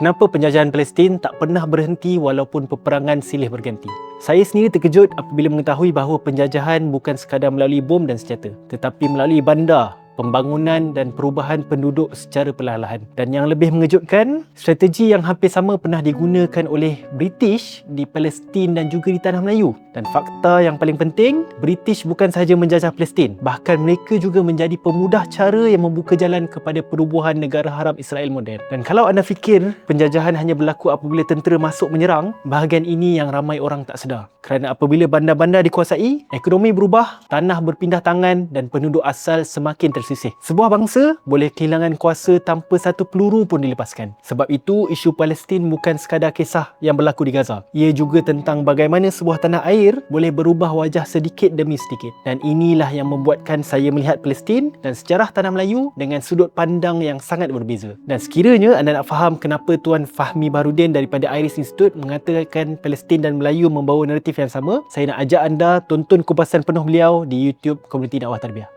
kenapa penjajahan Palestin tak pernah berhenti walaupun peperangan silih berganti. Saya sendiri terkejut apabila mengetahui bahawa penjajahan bukan sekadar melalui bom dan senjata, tetapi melalui bandar, pembangunan dan perubahan penduduk secara perlahan-lahan. Dan yang lebih mengejutkan, strategi yang hampir sama pernah digunakan oleh British di Palestin dan juga di Tanah Melayu. Dan fakta yang paling penting, British bukan sahaja menjajah Palestin, bahkan mereka juga menjadi pemudah cara yang membuka jalan kepada perubuhan negara haram Israel moden. Dan kalau anda fikir penjajahan hanya berlaku apabila tentera masuk menyerang, bahagian ini yang ramai orang tak sedar. Kerana apabila bandar-bandar dikuasai, ekonomi berubah, tanah berpindah tangan dan penduduk asal semakin tersisih. Sebuah bangsa boleh kehilangan kuasa tanpa satu peluru pun dilepaskan. Sebab itu, isu Palestin bukan sekadar kisah yang berlaku di Gaza. Ia juga tentang bagaimana sebuah tanah air boleh berubah wajah sedikit demi sedikit. Dan inilah yang membuatkan saya melihat Palestin dan sejarah Tanah Melayu dengan sudut pandang yang sangat berbeza. Dan sekiranya anda nak faham kenapa Tuan Fahmi Baharudin daripada Iris Institute mengatakan Palestin dan Melayu membawa naratif yang sama, saya nak ajak anda tonton kupasan penuh beliau di YouTube Komuniti Dakwah Tarbiyah.